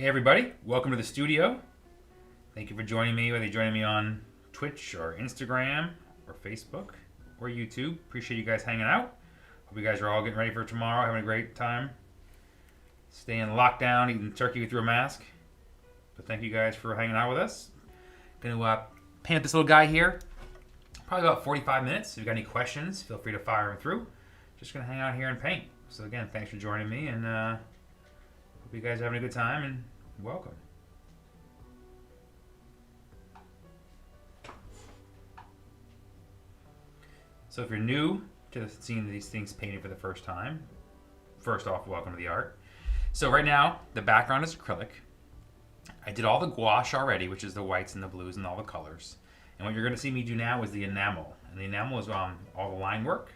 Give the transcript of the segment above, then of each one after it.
Hey everybody, welcome to the studio. Thank you for joining me, whether you're joining me on Twitch or Instagram or Facebook or YouTube. Appreciate you guys hanging out. Hope you guys are all getting ready for tomorrow, having a great time. Staying locked down, eating turkey through a mask. But thank you guys for hanging out with us. Gonna paint up this little guy here. Probably about 45 minutes. If you've got any questions, feel free to fire them through. Just gonna hang out here and paint. So again, thanks for joining me, and hope you guys are having a good time, and welcome. So if you're new to seeing these things painted for the first time, first off, welcome to the art. So right now, the background is acrylic. I did all the gouache already, which is the whites and the blues and all the colors. And what you're going to see me do now is the enamel. And the enamel is all the line work.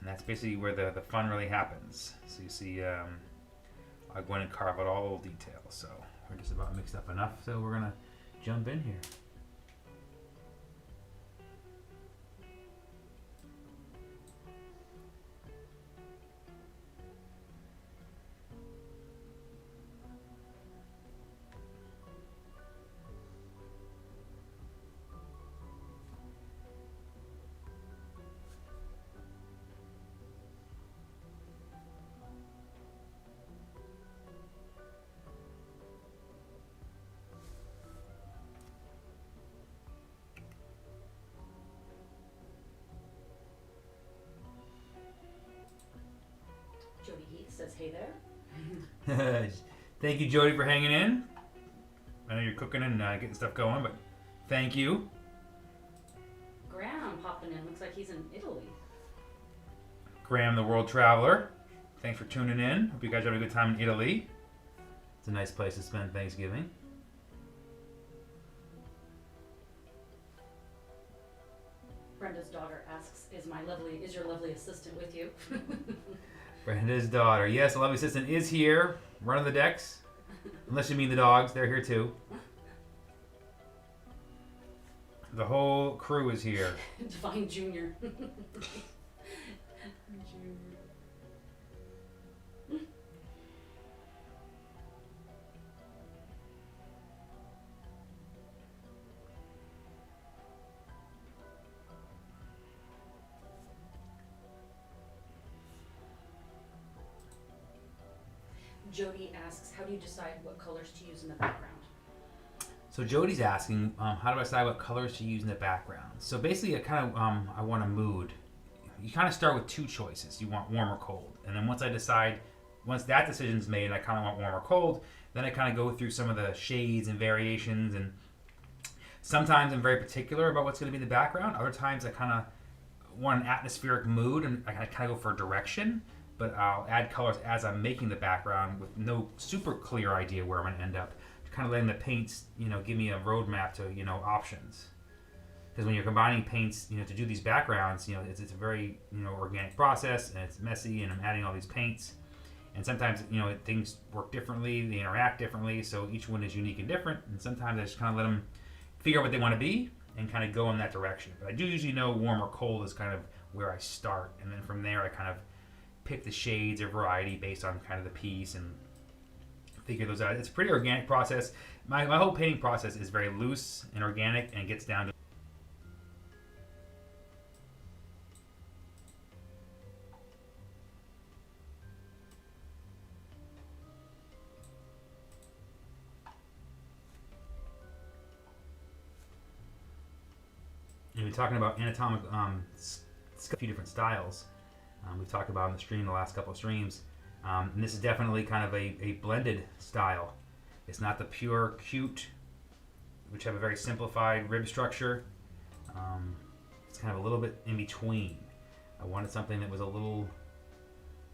And that's basically where the fun really happens. So you see, I'll go in and carve out all the little details. So we're just about mixed up enough, so we're going to jump in here. Jody Heath says, hey there. Thank you, Jody, for hanging in. I know you're cooking and getting stuff going, but thank you. Graham popping in. Looks like he's in Italy. Graham, the world traveler. Thanks for tuning in. Hope you guys have a good time in Italy. It's a nice place to spend Thanksgiving. Brenda's daughter asks, is your lovely assistant with you? Brenda's daughter. Yes, the lovely assistant is here, running the decks. Unless you mean the dogs, they're here too. The whole crew is here. Divine Junior. Jody asks, how do you decide what colors to use in the background? So Jody's asking, how do I decide what colors to use in the background? So basically, I want a mood. You kind of start with two choices. You want warm or cold. And then once that decision's made and I kind of want warm or cold, then I kind of go through some of the shades and variations. And sometimes I'm very particular about what's going to be in the background. Other times I kind of want an atmospheric mood and I kind of go for a direction. But I'll add colors as I'm making the background with no super clear idea where I'm going to end up. Kind of letting the paints, give me a roadmap to, options. Because when you're combining paints, to do these backgrounds, it's a very, organic process and it's messy and I'm adding all these paints. And sometimes, things work differently, they interact differently, so each one is unique and different. And sometimes I just kind of let them figure out what they want to be and kind of go in that direction. But I do usually know warm or cold is kind of where I start. And then from there I kind of pick the shades or variety based on kind of the piece and figure those out. It's a pretty organic process. My whole painting process is very loose and organic and it gets down to and we're talking about anatomic a few different styles. We've talked about in the stream, the last couple of streams. And this is definitely kind of a blended style. It's not the pure cute, which have a very simplified rib structure. It's kind of a little bit in between. I wanted something that was a little,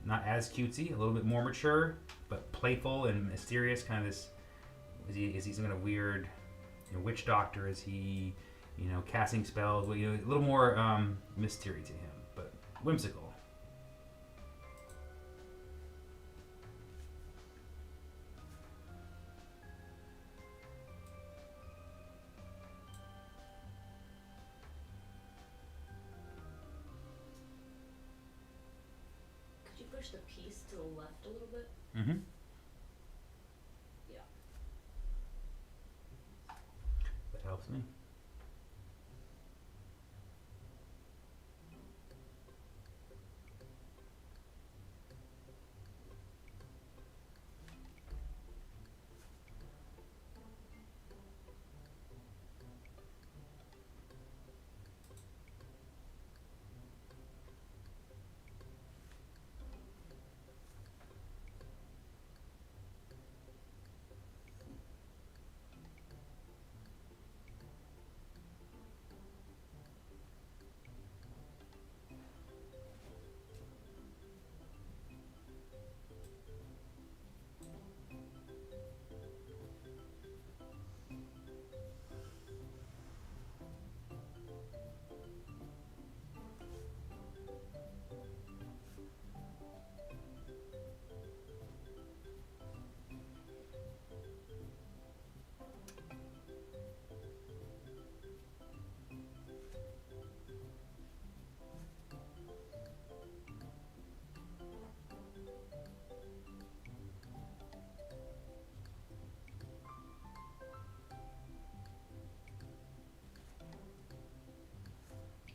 not as cutesy, a little bit more mature, but playful and mysterious. Kind of this, is he some kind of weird witch doctor? Is he, casting spells? Well, a little more mystery to him, but whimsical. Push the piece to the left a little bit. Mm-hmm. Yeah. me.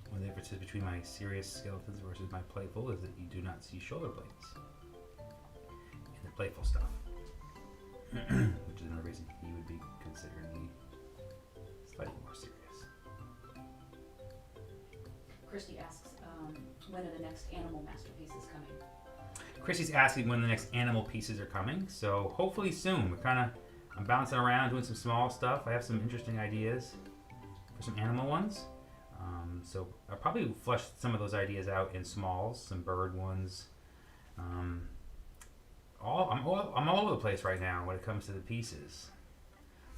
One of the differences between my serious skeletons versus my playful is that you do not see shoulder blades in the playful stuff, which is another reason he would be considered the slightly more serious. Christy asks, when are the next animal masterpieces coming? Chrissy's asking when the next animal pieces are coming, so hopefully soon. I'm bouncing around doing some small stuff. I have some interesting ideas for some animal ones. So I'll probably flesh some of those ideas out in smalls, some bird ones. I'm all over the place right now when it comes to the pieces.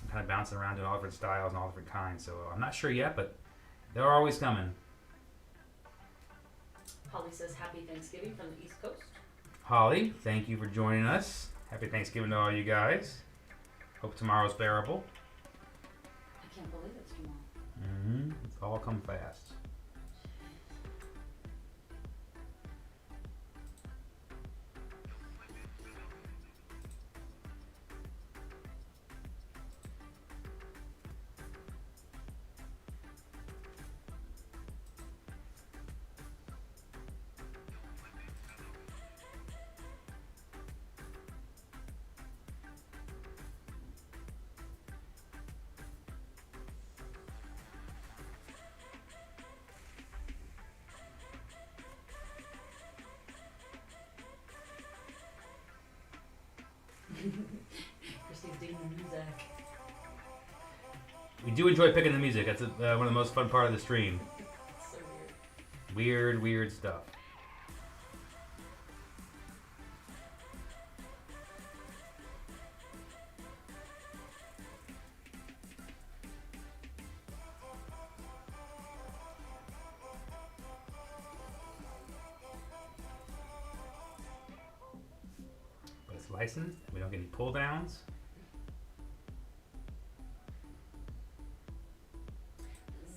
I'm kind of bouncing around doing all different styles and all different kinds, so I'm not sure yet, but they're always coming. Holly says happy Thanksgiving from the East Coast. Holly, thank you for joining us. Happy Thanksgiving to all you guys. Hope tomorrow's bearable. I can't believe it's tomorrow. It's all come fast. Christy's digging the music. We do enjoy picking the music. That's one of the most fun part of the stream. It's so weird. Weird stuff. But it's licensed. We don't get any pull downs.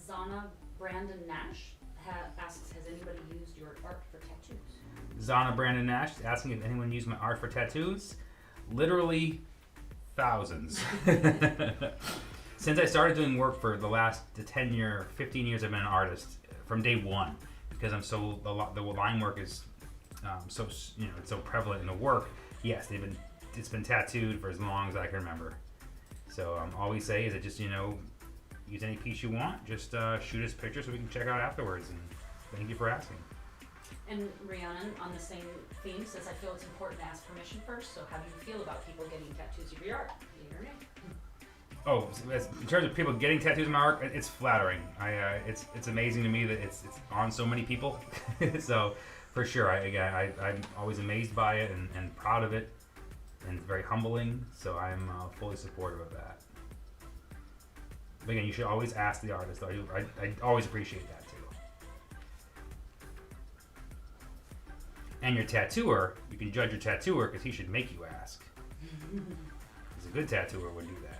Zana Brandon Nash asks, has anybody used your art for tattoos? Zana Brandon Nash is asking if anyone used my art for tattoos. Literally thousands. Since I started doing work for the 15 years I've been an artist from day one, because I'm so the line work is so it's so prevalent in the work. Yes, it's been tattooed for as long as I can remember. So all we say is that just use any piece you want. Just shoot us pictures so we can check out afterwards. And thank you for asking. And Rhiannon, on the same theme, says, I feel it's important to ask permission first, so how do you feel about people getting tattoos of your art? Yay or nay? Oh, in terms of people getting tattoos of my art, it's flattering. It's amazing to me that it's on so many people. So, for sure, I'm always amazed by it and proud of it, and it's very humbling. So I'm fully supportive of that. But again, you should always ask the artist. I always appreciate that too. And your tattooer, you can judge your tattooer because he should make you ask. Because a good tattooer would do that.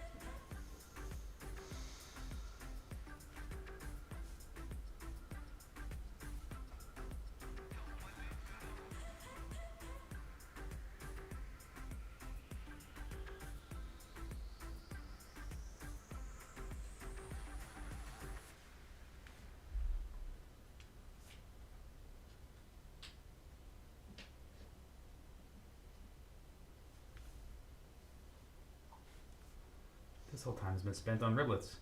This whole time has been spent on riblets.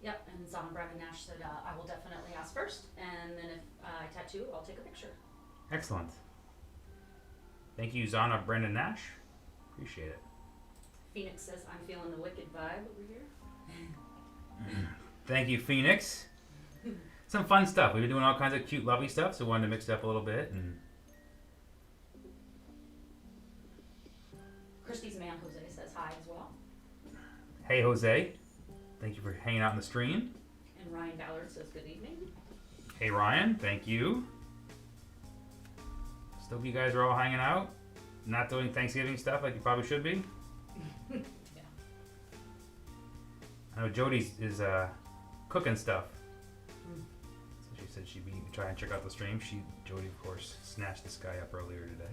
Yep, and Zana Brandon Nash said, I will definitely ask first, and then if I tattoo, I'll take a picture. Excellent. Thank you, Zana Brandon Nash. Appreciate it. Phoenix says, I'm feeling the wicked vibe over here. Thank you, Phoenix. Some fun stuff. We've been doing all kinds of cute, lovely stuff, so we wanted to mix it up a little bit. And Christy's man, Jose, says hi as well. hey, Jose. Thank you for hanging out in the stream. And Ryan Ballard says, good evening. Hey, Ryan. Thank you. Still, hope you guys are all hanging out. Not doing Thanksgiving stuff like you probably should be. Yeah. I know Jody is cooking stuff. So she said she'd be trying to check out the stream. Jody, of course, snatched this guy up earlier today.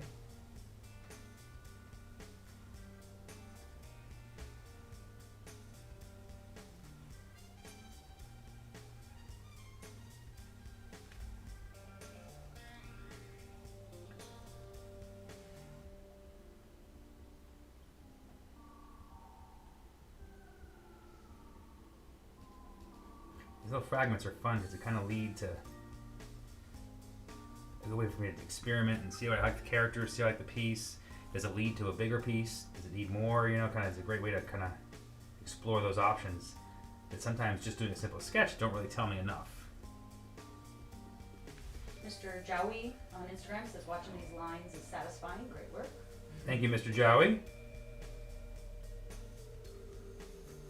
These little fragments are fun because they kind of lead to a good way for me to experiment and see how I like the characters, see how I like the piece. Does it lead to a bigger piece? Does it need more? You know, kind of it's a great way to kind of explore those options that sometimes just doing a simple sketch don't really tell me enough. Mr. Jowie on Instagram says, watching these lines is satisfying. Great work. Thank you, Mr. Jowie.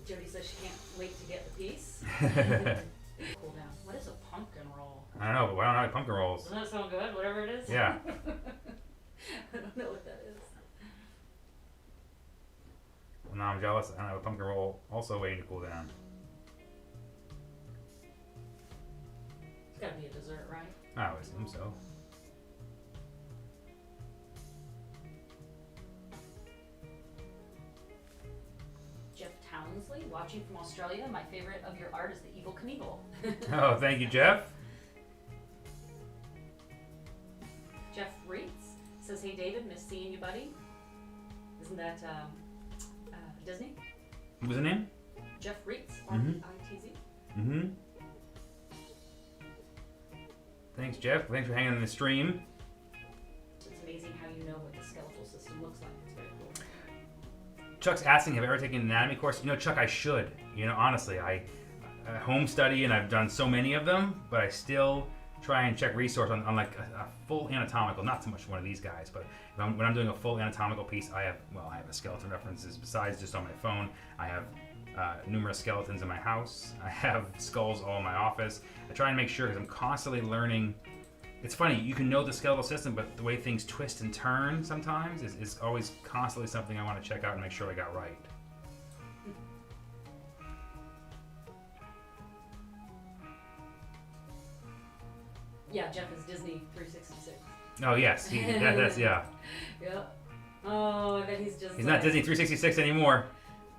Jody says she can't wait to get the piece. Cool down. What is a pumpkin roll? I don't know, but why don't I like pumpkin rolls? Doesn't that sound good? Whatever it is? Yeah. I don't know what that is. Well, now I'm jealous. I don't have a pumpkin roll also waiting to cool down. It's gotta be a dessert, right? I would assume so. Jeff Townsley, watching from Australia. My favorite of your art is the Evil Knievel. Oh, thank you, Jeff. Jeff Reitz says, hey David, miss seeing you, buddy. Isn't that Disney? What was the name? Jeff Reitz, R-E-I-T-Z. Mm-hmm. Thanks, Jeff. Thanks for hanging on the stream. It's amazing how you know what the skeletal system looks like. It's very cool. Chuck's asking, have I ever taken an anatomy course? You know, Chuck, I should. You know, honestly, I home study and I've done so many of them, but I still try and check resource on like a full anatomical, not so much one of these guys, but when I'm doing a full anatomical piece, I have a skeleton references besides just on my phone. I have numerous skeletons in my house. I have skulls all in my office. I try and make sure because I'm constantly learning. It's funny, you can know the skeletal system, but the way things twist and turn sometimes is always constantly something I want to check out and make sure I got right. Yeah, Jeff is Disney 366. Oh yes, that's yeah. Yep. Oh, I bet he's just. He's not Disney 366 anymore.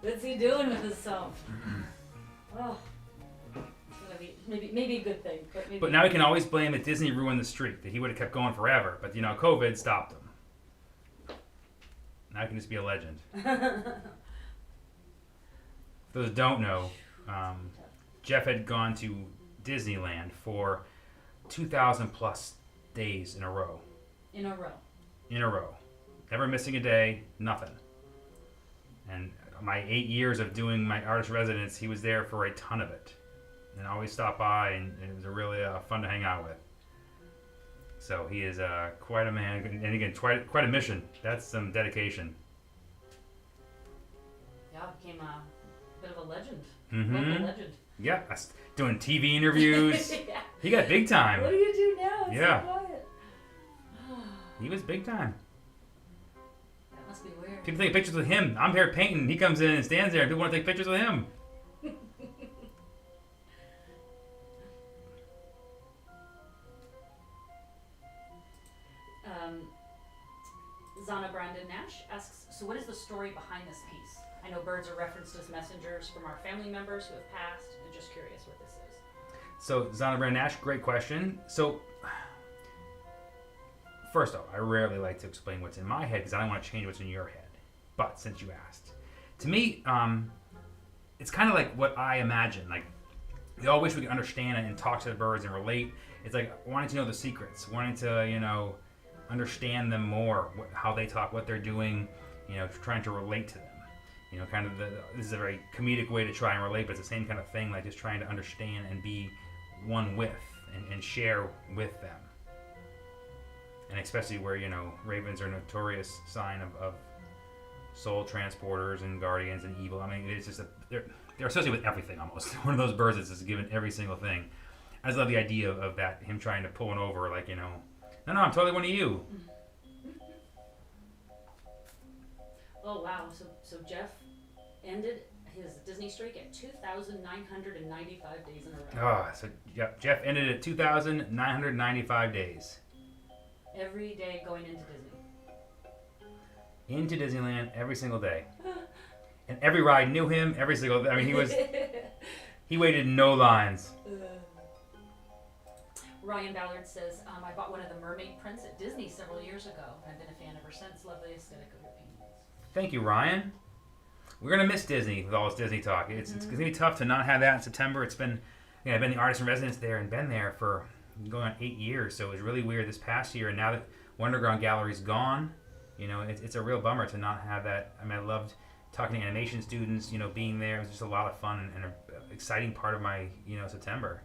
What's he doing with himself? Oh, maybe a good thing, but maybe. But now he can always blame that Disney ruined the streak. That he would have kept going forever, but you know, COVID stopped him. Now he can just be a legend. For those that don't know, Jeff had gone to Disneyland for 2,000 plus days in a row. In a row. In a row. Never missing a day, nothing. And my 8 years of doing my artist residence, he was there for a ton of it. And always stopped by, and it was really fun to hang out with. So he is quite a man, and again, quite a mission. That's some dedication. Yeah, became a bit of a legend. Mm-hmm. Local legend. Yeah, doing TV interviews. Yeah. He got big time. What do you do now? It's Yeah. so quiet. He was big time. That must be weird. People take pictures with him. I'm here painting. He comes in and stands there, and people want to take pictures with him. Zana Brandon Nash asks, so what is the story behind this piece? I know birds are referenced as messengers from our family members who have passed. I'm just curious what this is. So, Zana Brand Nash, great question. So, first off, I rarely like to explain what's in my head because I don't want to change what's in your head. but since you asked, to me, it's kind of like what I imagine. Like, we all wish we could understand it and talk to the birds and relate. It's like wanting to know the secrets, wanting to, understand them more, how they talk, what they're doing, trying to relate to them. Kind of this is a very comedic way to try and relate, but it's the same kind of thing, like just trying to understand and be one with and share with them. And especially where, ravens are a notorious sign of soul transporters and guardians and evil. I mean, it's just they're associated with everything almost. One of those birds that's just given every single thing. I just love the idea of that, him trying to pull one over, like, no, I'm totally one of you. Oh wow! So Jeff ended his Disney streak at 2,995 days in a row. Oh, so Jeff ended at 2,995 days. Every day going into Disney. Into Disneyland every single day. And every ride knew him every single day. I mean, he waited in no lines. Ryan Ballard says, I bought one of the mermaid prints at Disney several years ago. I've been a fan ever since. Love the aesthetic of your paintings. Thank you, Ryan. We're going to miss Disney with all this Disney talk. It's going to be tough to not have that in September. I've been the artist in residence there and been there for going on 8 years. So it was really weird this past year. And now that Wonderground Gallery's gone, it's a real bummer to not have that. I mean, I loved talking to animation students, being there. It was just a lot of fun and an exciting part of my, September.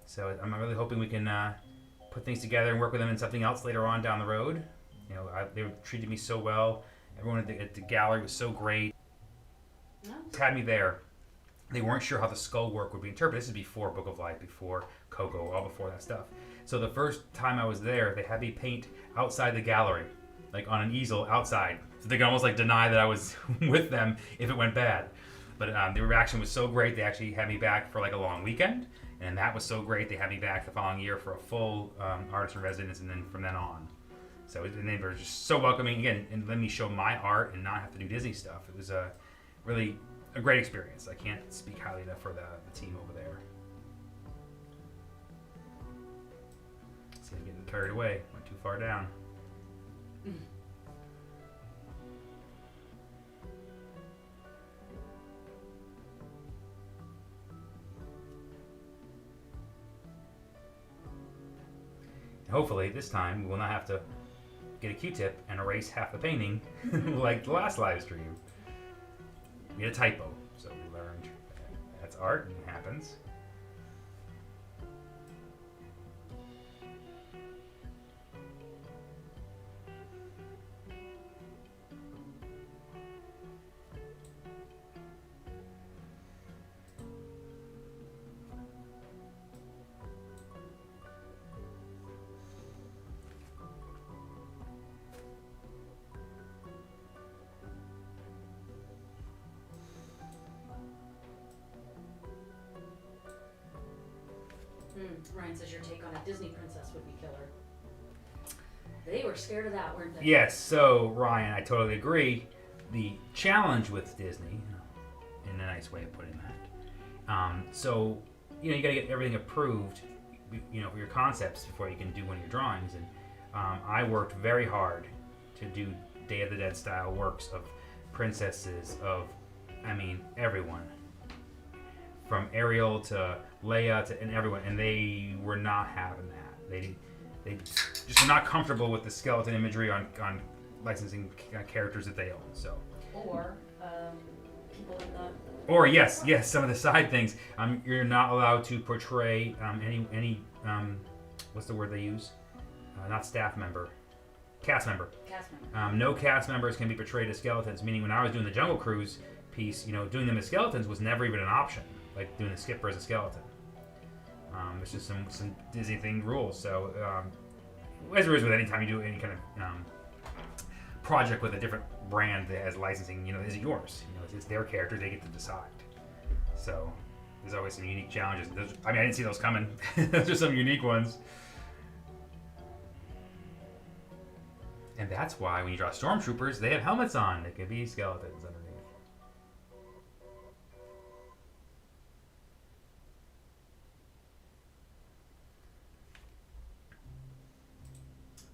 So I'm really hoping we can put things together and work with them in something else later on down the road. They treated me so well. Everyone at the gallery was so great. Had me there. They weren't sure how the skull work would be interpreted. This is before Book of Life, before Coco, all before that stuff. So the first time I was there, they had me paint outside the gallery, like on an easel outside. So they could almost like deny that I was with them if it went bad. But the reaction was so great, they actually had me back for like a long weekend. And that was so great, they had me back the following year for a full artist in residence, and then from then on. So and they were just so welcoming again, and let me show my art and not have to do Disney stuff. It was really a great experience. I can't speak highly enough for the team over there. See, I'm getting carried away. Went too far down. Hopefully, this time we will not have to get a Q-tip and erase half the painting like the last live stream. We had a typo, so we learned that's art and it happens. Ryan says your take on a Disney princess would be killer. They were scared of that, weren't they? Yes, so Ryan, I totally agree. The challenge with Disney, in a nice way of putting that, so you got to get everything approved, for your concepts before you can do one of your drawings. And I worked very hard to do Day of the Dead style works of princesses, of, everyone. From Ariel to Leia and everyone, and they were not having that. They just were not comfortable with the skeleton imagery on licensing characters that they own. So. Or people in the. Or yes, some of the side things. You're not allowed to portray any what's the word they use? Not staff member, cast member. Cast member. No cast members can be portrayed as skeletons. Meaning, when I was doing the Jungle Cruise piece, doing them as skeletons was never even an option. Like doing the skipper as a skeleton. There's just some Disney themed rules. So as there is with any time you do any kind of project with a different brand that has licensing, is it yours? It's their character, they get to decide. So there's always some unique challenges. I didn't see those coming. Those are some unique ones. And that's why when you draw stormtroopers, they have helmets on. They could be skeletons underneath.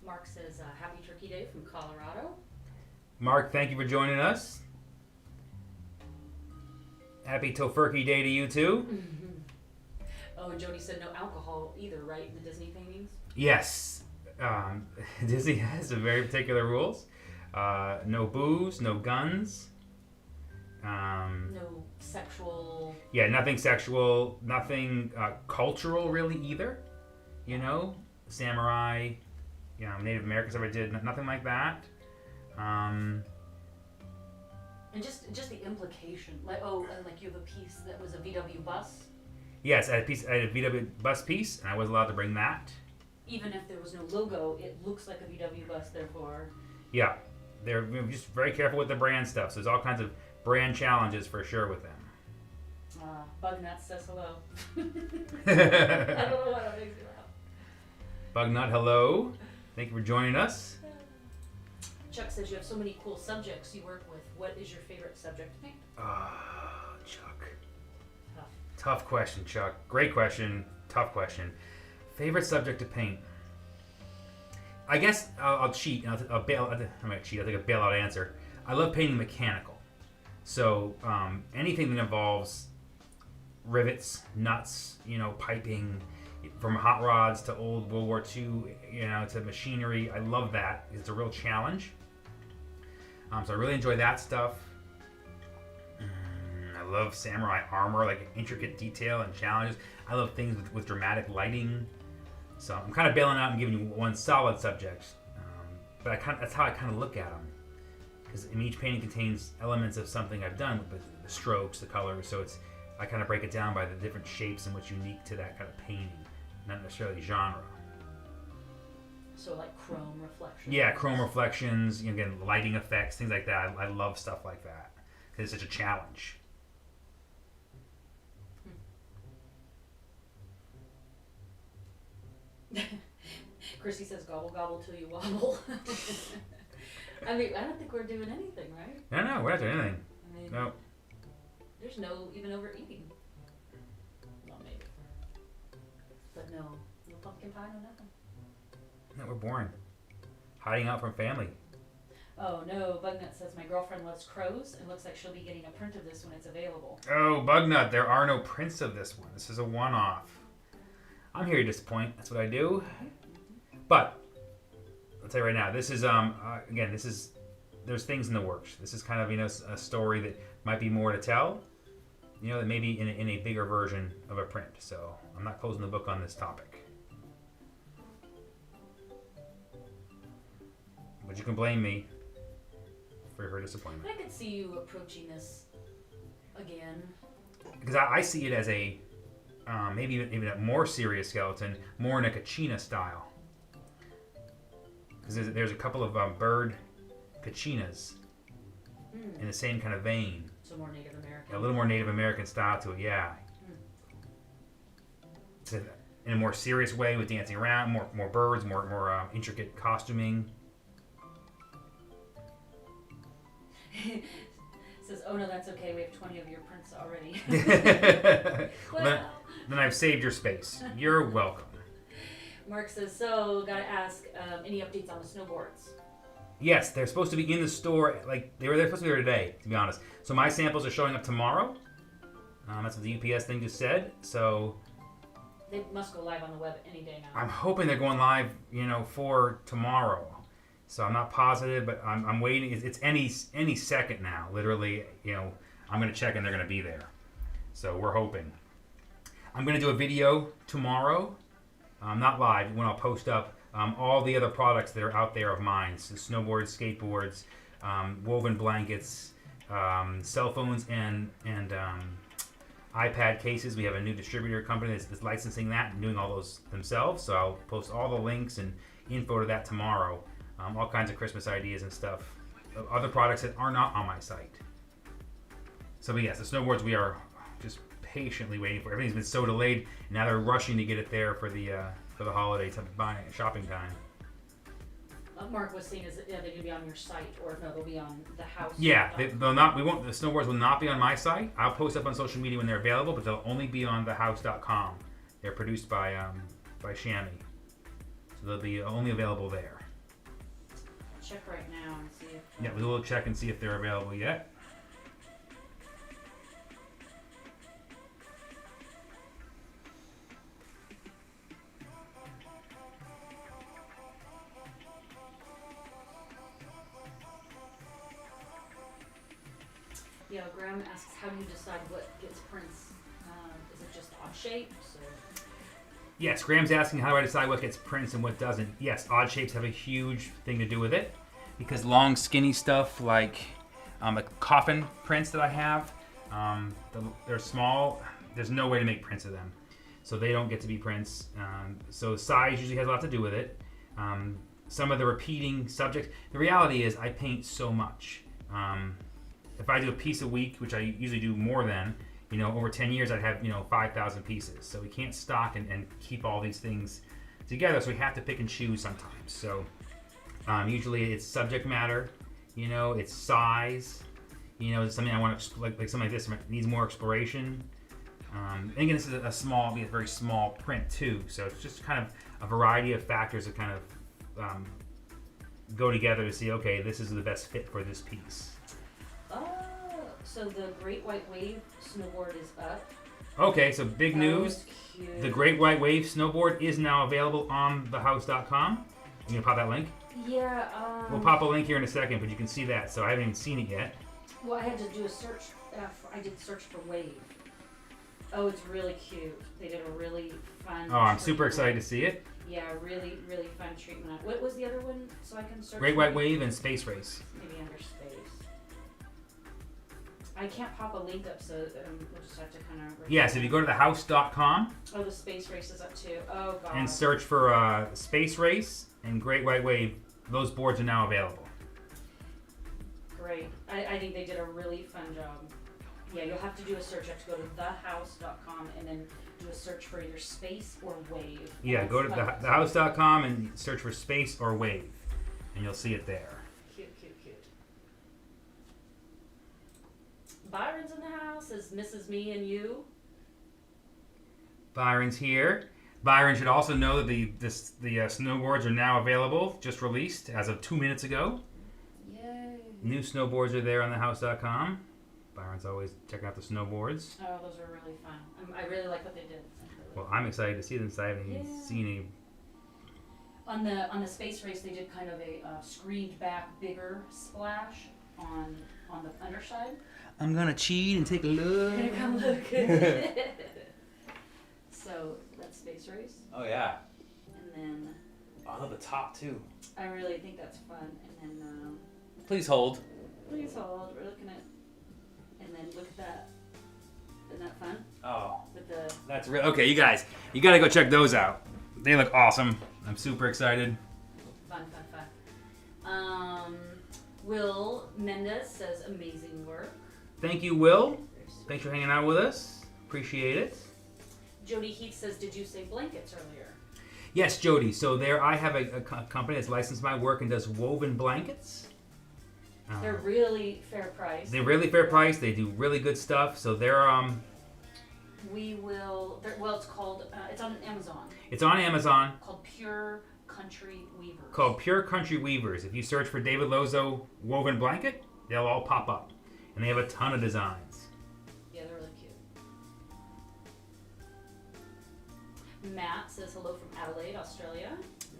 Mark says, happy Turkey Day from Colorado. Mark, thank you for joining us. Happy Tofurkey Day to you too. Oh, and Jody said no alcohol either, right, in the Disney paintings? Yes. Disney has some very particular rules. No booze, no guns. No sexual... Yeah, nothing sexual, nothing cultural really either. You know, samurai, Native Americans ever did, nothing like that. And just the implication, like like you have a piece that was a VW bus. Yes, I had a VW bus piece, and I was allowed to bring that. Even if there was no logo, it looks like a VW bus, therefore. Yeah, they're just very careful with the brand stuff. So there's all kinds of brand challenges for sure with them. Bugnut says hello. I don't know why that makes me laugh. Bugnut, hello. Thank you for joining us. Chuck says you have so many cool subjects you work with. What is your favorite subject to paint? Chuck. Tough question, Chuck. Great question. Tough question. Favorite subject to paint? I guess I'll cheat. I'm going to cheat. I'll take a bailout answer. I love painting mechanical. So anything that involves rivets, nuts, piping, from hot rods to old World War II, to machinery. I love that. It's a real challenge. So I really enjoy that stuff. I love samurai armor, like intricate detail and challenges. I love things with dramatic lighting. So I'm kind of bailing out and giving you one solid subject. But that's how I kind of look at them. Because each painting contains elements of something I've done with the strokes, the colors. So I kind of break it down by the different shapes and what's unique to that kind of painting, not necessarily genre. So like chrome reflections. Yeah, chrome reflections, again, lighting effects, things like that. I love stuff like that because it's such a challenge. Chrissy says gobble gobble till you wobble. I mean, I don't think we're doing anything, right? No, we're not doing anything. I mean, No. There's no even overeating. Well, maybe. But no pumpkin pie, no nothing. No, we're boring. Hiding out from family. Oh no, Bugnut says my girlfriend loves crows and looks like she'll be getting a print of this when it's available. Oh, Bugnut, there are no prints of this one. This is a one-off. I'm here to disappoint. That's what I do. But I'll tell you right now, this is again, there's things in the works. This is kind of a story that might be more to tell. That may be in a bigger version of a print. So I'm not closing the book on this topic. But you can blame me for her disappointment. I could see you approaching this again. Because I see it as a maybe even a more serious skeleton, more in a Kachina style. Because there's a couple of bird Kachinas in the same kind of vein. So more Native American. A little more Native American style to it, yeah. In a more serious way with dancing around, more birds, more intricate costuming. Says, oh no, that's okay. We have 20 of your prints already. Then I've saved your space. You're welcome. Mark says, so gotta ask, any updates on the snowboards? Yes, they're supposed to be in the store. Like they're supposed to be there today, to be honest. So my samples are showing up tomorrow. That's what the UPS thing just said. So they must go live on the web any day now. I'm hoping they're going live, for tomorrow. So I'm not positive, but I'm waiting. It's any second now. Literally, I'm gonna check and they're gonna be there. So we're hoping. I'm gonna do a video tomorrow, not live, when I'll post up all the other products that are out there of mine. So snowboards, skateboards, woven blankets, cell phones, and iPad cases. We have a new distributor company that's licensing that and doing all those themselves. So I'll post all the links and info to that tomorrow. All kinds of Christmas ideas and stuff. Other products that are not on my site. So, but yes, the snowboards we are just patiently waiting for. Everything's been so delayed, and now they're rushing to get it there for the holiday shopping time. Mark was saying, they're going to be on your site, or no, they'll be on the house. Yeah, they'll not. We won't. The snowboards will not be on my site. I'll post up on social media when they're available, but they'll only be on thehouse.com. They're produced by Chamois, so they'll be only available there. check right now and see if. Yeah, we'll check and see if they're available yet. Yeah, Graham asks, how do you decide what gets prints? Is it just odd shapes? Or? Yes, Graham's asking how do I decide what gets prints and what doesn't. Yes, odd shapes have a huge thing to do with it because long, skinny stuff like the coffin prints that I have, they're small. There's no way to make prints of them, so they don't get to be prints. So size usually has a lot to do with it. Some of the repeating subjects. The reality is I paint so much. If I do a piece a week, which I usually do more than, over 10 years I'd have, 5,000 pieces. So we can't stock and keep all these things together. So we have to pick and choose sometimes. So usually it's subject matter, it's size, it's something I want to, like something like this needs more exploration. And again, this is a very small print too. So it's just kind of a variety of factors that kind of go together to see, okay, this is the best fit for this piece. So the Great White Wave snowboard is up. Okay, so big news. Cute. The Great White Wave snowboard is now available on thehouse.com. You gonna pop that link? Yeah. We'll pop a link here in a second, but you can see that. So I haven't even seen it yet. Well, I had to do a search. I did search for Wave. Oh, it's really cute. They did a really fun. Oh, I'm super excited to see it. Yeah, really, really fun treatment. What was the other one? So I can search. Great White Wave and Space Race. Maybe under space. I can't pop a link up, so we'll just have to kind of. Yes, if you go to thehouse.com. Oh, the space race is up too. Oh god. And search for Space Race and Great White Wave. Those boards are now available. Great. I think they did a really fun job. Yeah, you'll have to do a search. You have to go to thehouse.com and then do a search for either space or wave. Yeah, go to thehouse.com and search for Space or Wave, and you'll see it there. Cute, cute, cute. Byron's in the house. Is Mrs. Me and You? Byron's here. Byron should also know that the snowboards are now available, just released as of 2 minutes ago. Yay. New snowboards are there on thehouse.com. Byron's always checking out the snowboards. Oh, those are really fun. I really like what they did. Well, I'm excited to see them since I haven't even seen any. On the space race, they did kind of a screened back, bigger splash on the underside. I'm gonna cheat and take a look. Gonna come look. So that's space race. Oh yeah. And then. I love the top too. I really think that's fun. And then. Please hold. Please hold. We're looking at. And then look at that. Isn't that fun? Oh. With the. That's real. Okay, you guys, you gotta go check those out. They look awesome. I'm super excited. Fun. Will Mendez says amazing work. Thank you, Will. Thanks for hanging out with us. Appreciate it. Jody Heath says, did you say blankets earlier? Yes, Jody. So there, I have a company that's licensed my work and does woven blankets. They're really fair price. They're really fair price. They do really good stuff. So they're Well, it's called. It's on Amazon. It's on Amazon. Called Pure Country Weavers. Called Pure Country Weavers. If you search for David Lozeau woven blanket, they'll all pop up, and they have a ton of designs. Yeah, they're really cute. Matt says hello from Adelaide, Australia.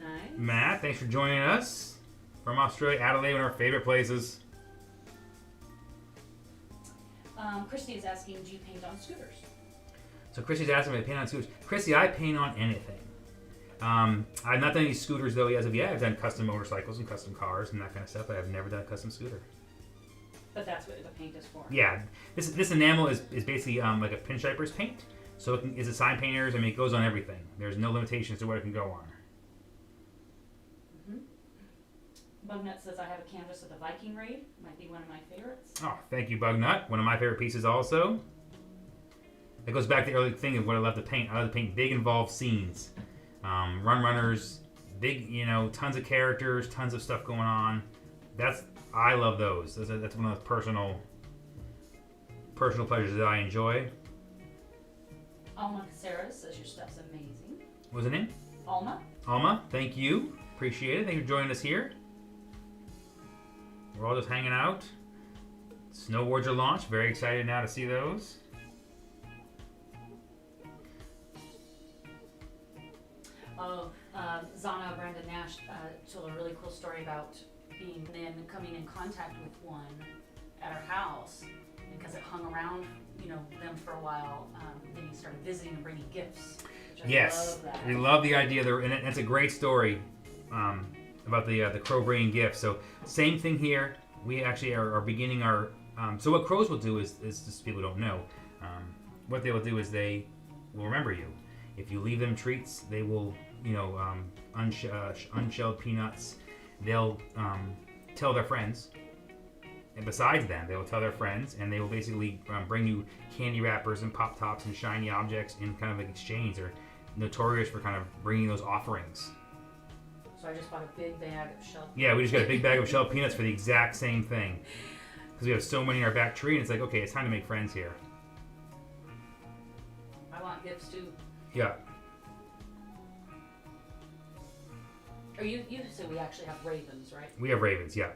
Nice. Matt, thanks for joining us from Australia. Adelaide, one of our favorite places. Christy is asking, do you paint on scooters? So Christy's asking me to paint on scooters. Christy, I paint on anything. I've not done any scooters though as of yet. I've done custom motorcycles and custom cars and that kind of stuff, but I've never done a custom scooter. But that's what the paint is for. Yeah, this enamel is basically like a pinstriper's paint. So it's a sign painter's. I mean, it goes on everything. There's no limitations to what it can go on. Bugnut says I have a canvas of the Viking raid. Might be one of my favorites. Oh, thank you, Bugnut. One of my favorite pieces also. It goes back to the early thing of what I love to paint. I love to paint big involved scenes. Runners, big, tons of characters, tons of stuff going on. I love those. That's one of those personal pleasures that I enjoy. Alma Caceres says your stuff's amazing. What was the name? Alma. Alma, thank you. Appreciate it. Thank you for joining us here. we're all just hanging out. Snowboards are launched. Very excited now to see those. Zana Brandon Nash told a really cool story about coming in contact with one at her house because it hung around, them for a while. Then he started visiting and bringing gifts. Yes, we love the idea there, and it's a great story about the crow bringing gifts. So same thing here. We actually are beginning our. So what crows will do is just people don't know. What they will do is they will remember you. If you leave them treats, they will, unshelled peanuts. They'll tell their friends. And besides them, they will tell their friends, and they will basically bring you candy wrappers and pop tops and shiny objects in kind of like exchange. They're notorious for kind of bringing those offerings. So I just bought a big bag of shelled. Yeah, we just got a big bag of shelled peanuts for the exact same thing, because we have so many in our back tree, and it's like, okay, it's time to make friends here. I want gifts too. Yeah. Or you said we actually have ravens, right? We have ravens, yeah.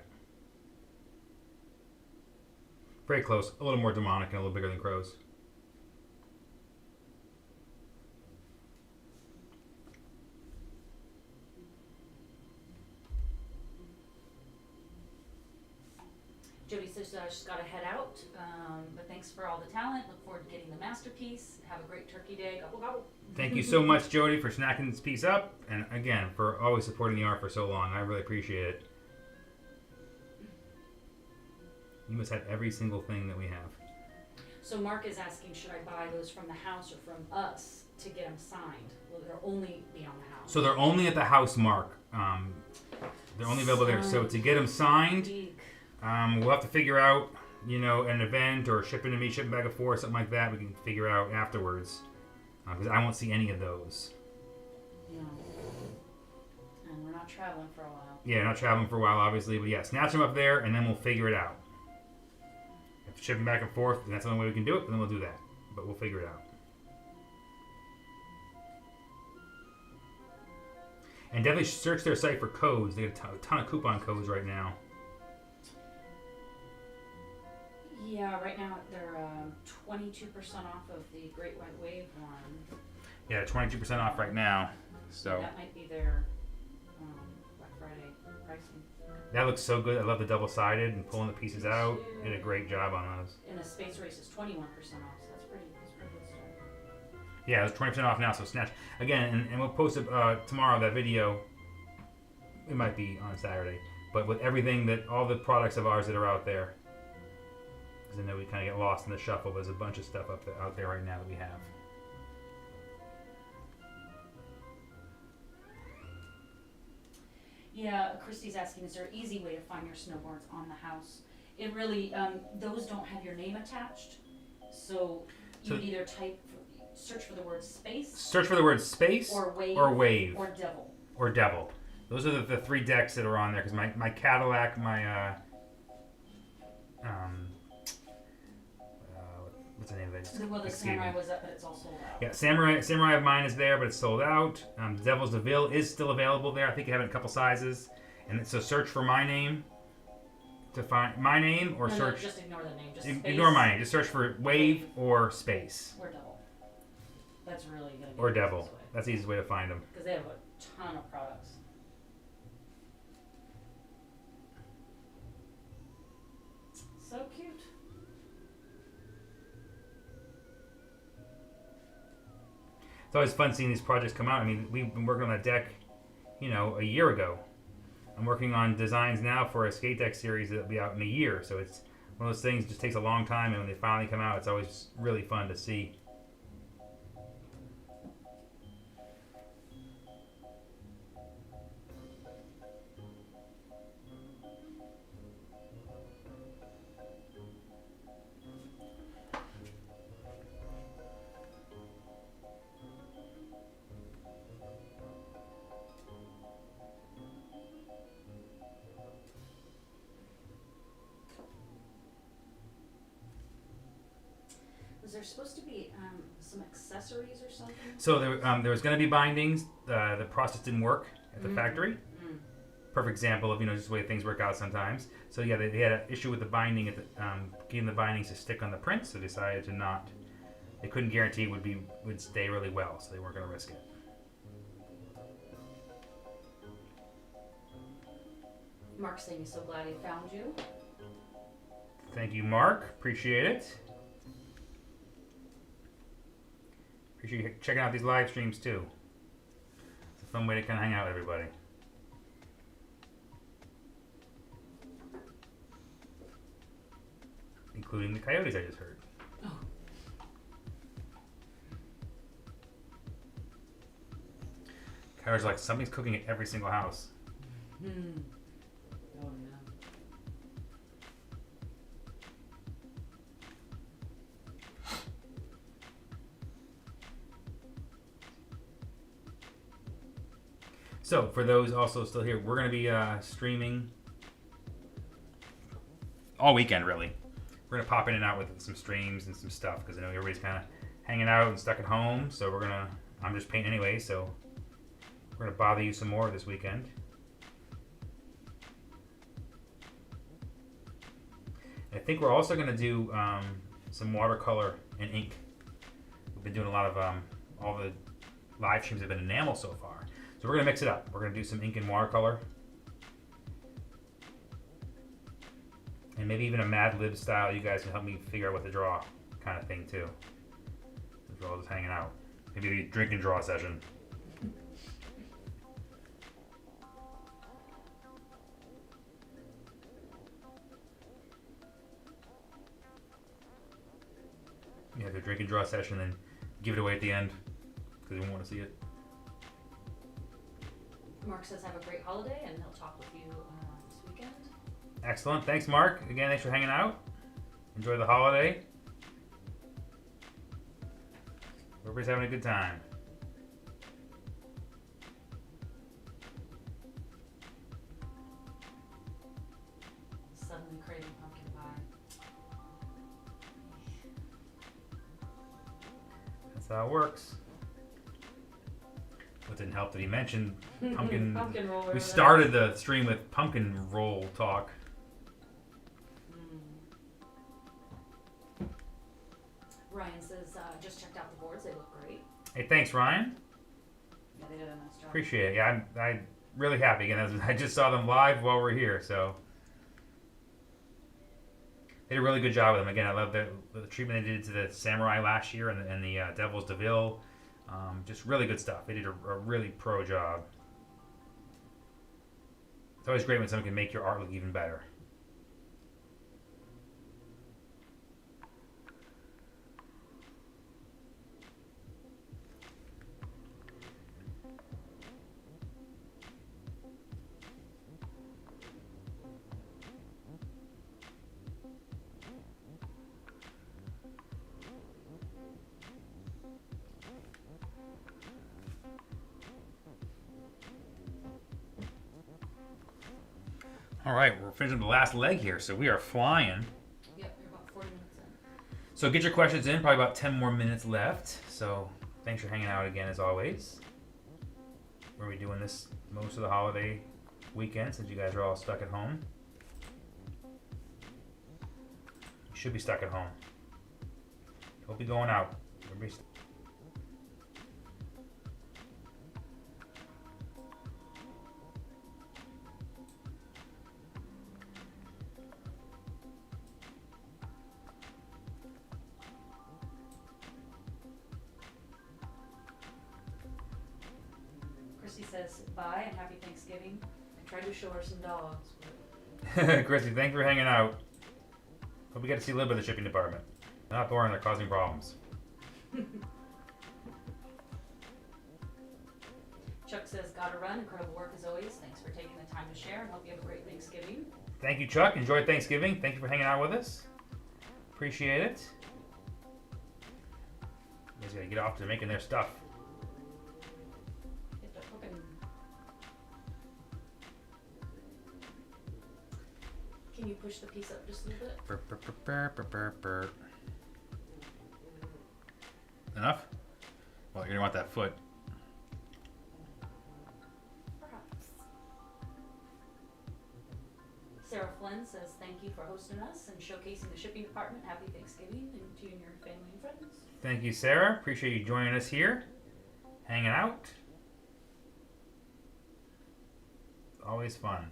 Very close. A little more demonic and a little bigger than crows. Jody says she's got to head out, but thanks for all the talent. Look forward to getting the masterpiece. Have a great turkey day. Gobble, gobble. Thank you so much, Jody, for snacking this piece up, and again, for always supporting the art for so long. I really appreciate it. You must have every single thing that we have. So Mark is asking, should I buy those from the house or from us to get them signed? Will they only be on the house? So they're only at the house, Mark. They're only available there. So to get them signed, we'll have to figure out, an event or shipping to me, shipping back and forth, something like that. We can figure out afterwards, because I won't see any of those. No. And we're not traveling for a while. Yeah, not traveling for a while, obviously, but yeah, snatch them up there, and then we'll figure it out. If shipping back and forth, and that's the only way we can do it, then we'll do that. But we'll figure it out. And definitely search their site for codes. They got a ton of coupon codes right now. Yeah, right now they're 22% off of the Great White Wave one. Yeah, 22% off right now. So that might be their Black Friday pricing. That looks so good. I love the double-sided and pulling the pieces out. Did a great job on those. And the Space Race is 21% off, so that's pretty good stuff. Yeah, it's 20% off now, so snatch. Again, and we'll post it tomorrow, that video. It might be on Saturday. But with everything all the products of ours that are out there. Because I know we kind of get lost in the shuffle. There's a bunch of stuff out there right now that we have. Yeah, Christy's asking, is there an easy way to find your snowboards on the house? It really, those don't have your name attached. So you would either search for the word space. Search for the word space. Or wave. Or devil. Or devil. Those are the three decks that are on there. Because my Cadillac, my, what's the name of it? Well, the Samurai was up, but it's all sold out. Yeah, Samurai of mine is there, but it's sold out. Devil's DeVille is still available there. I think you have it in a couple sizes. And so search for my name to find my name, or search. No, just ignore the name. Just space. Ignore my name. Just search for wave or space. Or devil. That's really going to be or devil. That's the easiest way to find them. Because they have a ton of products. So cute. It's always fun seeing these projects come out. I mean, we've been working on that deck, a year ago. I'm working on designs now for a skate deck series that'll be out in a year. So it's one of those things that just takes a long time, and when they finally come out, it's always really fun to see. Was there supposed to be some accessories or something? So there was going to be bindings. The process didn't work at the factory. perfect example of just the way things work out sometimes. So yeah, they had an issue with the binding at the getting the bindings to stick on the print, so they decided to not. They couldn't guarantee it would stay really well, so they weren't going to risk it. Mark's saying he's so glad he found you. Thank you, Mark. Appreciate it. Appreciate you checking out these live streams too. It's a fun way to kind of hang out with everybody. Including the coyotes I just heard. Oh. Coyotes are like somebody's cooking at every single house. Oh no. So for those also still here, we're going to be streaming all weekend really. We're going to pop in and out with some streams and some stuff because I know everybody's kind of hanging out and stuck at home. So I'm just painting anyway, so we're going to bother you some more this weekend. I think we're also going to do some watercolor and ink. We've been doing a lot of all the live streams have been enamel so far. So we're going to mix it up. We're going to do some ink and watercolor. And maybe even a Mad Lib style. You guys can help me figure out what to draw kind of thing too. We're all just hanging out. Maybe a drink and draw session. You have a drink and draw session and give it away at the end because you won't want to see it. Mark says have a great holiday and he'll talk with you this weekend. Excellent. Thanks, Mark. Again, thanks for hanging out. Enjoy the holiday. Everybody's having a good time. Suddenly craving pumpkin pie. That's how it works. It didn't help that he mentioned pumpkin. Pumpkin roll. We started the stream with pumpkin roll talk. Ryan says, just checked out the boards. They look great. Hey, thanks, Ryan. Yeah, they did a nice job. Appreciate it. Yeah, I'm really happy. Again, I just saw them live while we're here, so they did a really good job with them. Again, I love the treatment they did to the Samurai last year and the Devil's DeVille. Just really good stuff. They did a really pro job. It's always great when someone can make your art look even better. All right, we're finishing the last leg here, so we are flying. Yep, you're about 40 minutes in. So get your questions in, probably about 10 more minutes left. So thanks for hanging out again as always. We're going to be doing this most of the holiday weekend since you guys are all stuck at home. You should be stuck at home. Don't be going out. Everybody's Chrissy says, bye and happy Thanksgiving. I tried to show her some dogs, but Chrissy, thanks for hanging out. Hope we get to see a little bit of the shipping department. They're not boring, they're causing problems. Chuck says, gotta run. Incredible work as always. Thanks for taking the time to share and hope you have a great Thanksgiving. Thank you, Chuck. Enjoy Thanksgiving. Thank you for hanging out with us. Appreciate it. You guys gotta get off to making their stuff. Get the cooking. Can you push the piece up just a little bit? Enough? Well, you're gonna want that foot. Perhaps. Sarah Flynn says thank you for hosting us and showcasing the shipping department. Happy Thanksgiving and to you and your family and friends. Thank you, Sarah. Appreciate you joining us here, hanging out. Always fun.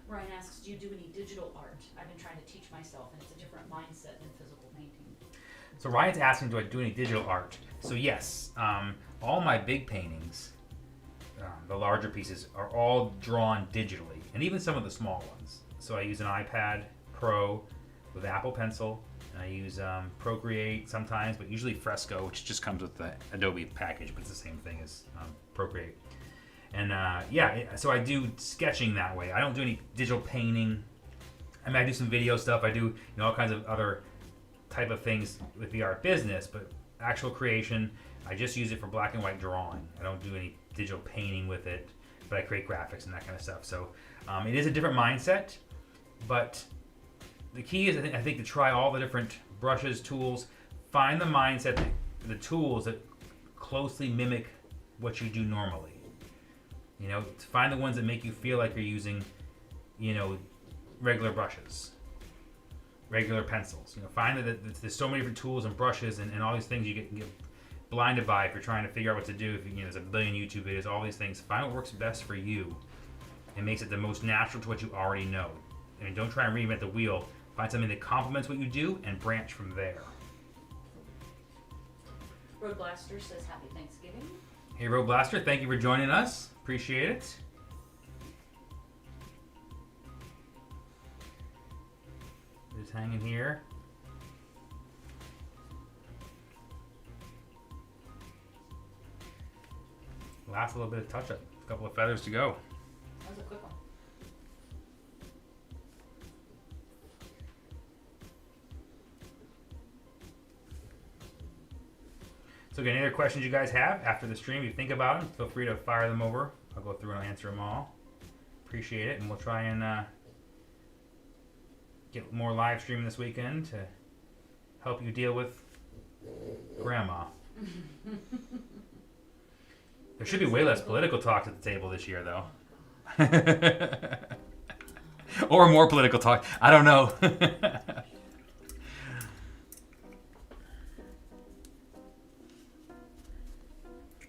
Ryan asks, do you do any digital art? I've been trying to teach myself, and it's a different mindset than physical painting. So Ryan's asking, do I do any digital art? So yes, all my big paintings, the larger pieces, are all drawn digitally, and even some of the small ones. So I use an iPad Pro with Apple Pencil, and I use Procreate sometimes, but usually Fresco, which just comes with the Adobe package, but it's the same thing as Procreate. And so I do sketching that way. I don't do any digital painting. I mean, I do some video stuff. I do all kinds of other type of things with the art business, but actual creation, I just use it for black and white drawing. I don't do any digital painting with it, but I create graphics and that kind of stuff. So it is a different mindset, but the key is I think to try all the different brushes, tools, find the mindset, the tools that closely mimic what you do normally. Find the ones that make you feel like you're using, regular brushes, regular pencils. Find that there's so many different tools and brushes and all these things you get blinded by if you're trying to figure out what to do. There's a billion YouTube videos, all these things. Find what works best for you and makes it the most natural to what you already know. I mean, don't try and reinvent the wheel. Find something that complements what you do and branch from there. Road Blaster says happy Thanksgiving. Hey, Road Blaster, thank you for joining us. Appreciate it. Just hanging here. Last little bit of touch-up. A couple of feathers to go. That was a quick one. So again, any other questions you guys have after the stream, if you think about them, feel free to fire them over. I'll go through and I'll answer them all. Appreciate it, and we'll try and get more live streaming this weekend to help you deal with Grandma. There should be way less political talk at the table this year, though. Or more political talk. I don't know.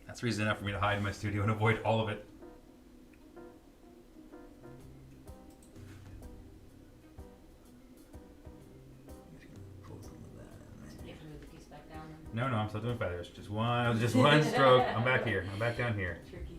That's reason enough for me to hide in my studio and avoid all of it. You have to move the piece back down. No, I'm still doing feathers. Just one stroke. I'm back here. I'm back down here. Tricky.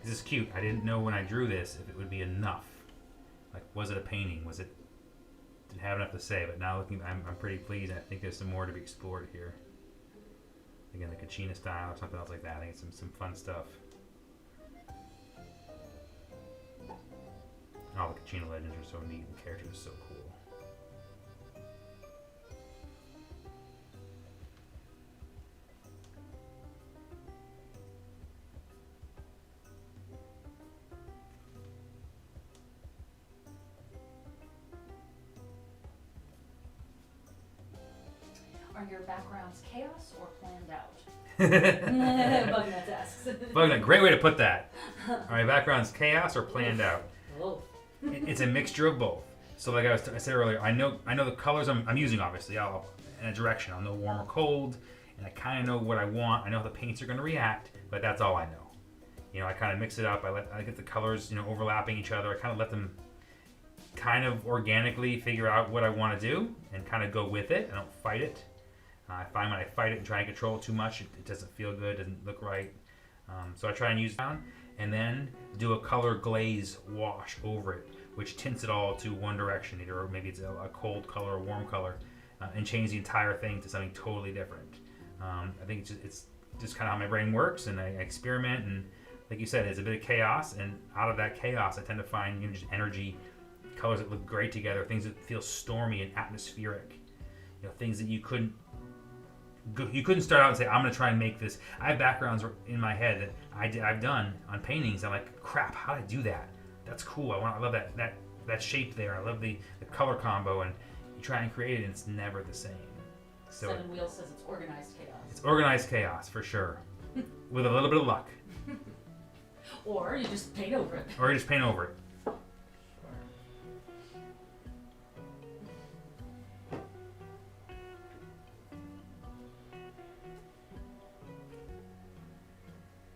This is cute. I didn't know when I drew this if it would be enough. Like, was it a painting? Didn't have enough to say, but now looking, I'm pretty pleased. I think there's some more to be explored here. Again, the Kachina style or something else like that. I think it's some fun stuff. Oh, the Kachina legends are so neat. The characters are so cool. Are your backgrounds chaos or planned out? Bugnut asks. Bugnut, great way to put that. All right, background's chaos or planned out. Oh. It's a mixture of both. So like I said earlier, I know the colors I'm using, obviously. I'll in a direction. I'll know warm or cold, and I kind of know what I want. I know how the paints are going to react, but that's all I know. I kind of mix it up. I get the colors, overlapping each other. I kind of let them kind of organically figure out what I want to do and kind of go with it. I don't fight it. I find when I fight it and try and control it too much, it doesn't feel good, doesn't look right. So I try and use it and then do a color glaze wash over it, which tints it all to one direction, either maybe it's a cold color or warm color, and change the entire thing to something totally different. I think it's just kind of how my brain works, and I experiment, and like you said, it's a bit of chaos, and out of that chaos, I tend to find just energy, colors that look great together, things that feel stormy and atmospheric, things that you couldn't start out and say, I'm going to try and make this. I have backgrounds in my head that I've done on paintings. I'm like, crap, how did I do that? That's cool. I love that that shape there. I love the color combo, and you try and create it, and it's never the same. So Seven Wheels says it's organized chaos. it's organized chaos for sure, with a little bit of luck. Or you just paint over it. Or you just paint over it.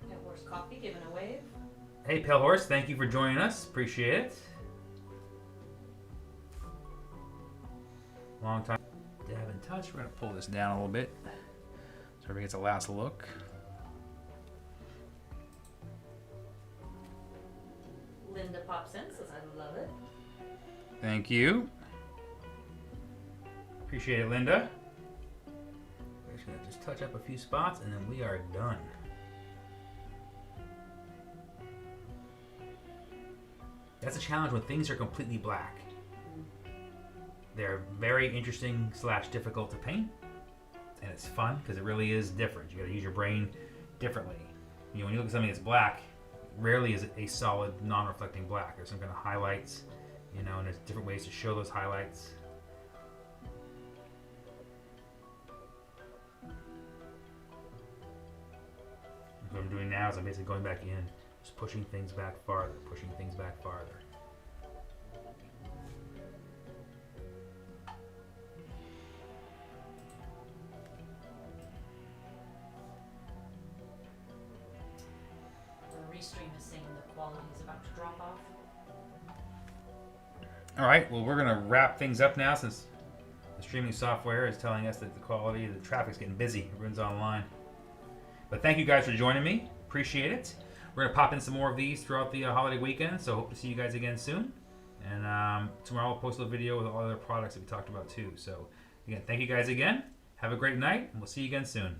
Pale Horse Coffee giving a wave. Hey, Pale Horse, thank you for joining us. Appreciate it. Long time. Dab and touch. We're going to pull this down a little bit so everybody gets a last look. Linda pops in, says I love it. Thank you. Appreciate it, Linda. We're just going to just touch up a few spots and then we are done. That's a challenge when things are completely black. They're very interesting / difficult to paint, and it's fun because it really is different. You got to use your brain differently. You know, when you look at something that's black, rarely is it a solid, non-reflecting black. There's some kind of highlights, you know, and there's different ways to show those highlights. What I'm doing now is I'm basically going back in, just pushing things back farther, pushing things back farther. The restream is saying the quality is about to drop off. All right, well, we're going to wrap things up now since the streaming software is telling us that the quality, the traffic's getting busy. Everyone's online. But thank you guys for joining me. Appreciate it. We're going to pop in some more of these throughout the holiday weekend, so hope to see you guys again soon. And tomorrow I'll post a video with all the other products that we talked about too. So again, thank you guys again. Have a great night, and we'll see you again soon.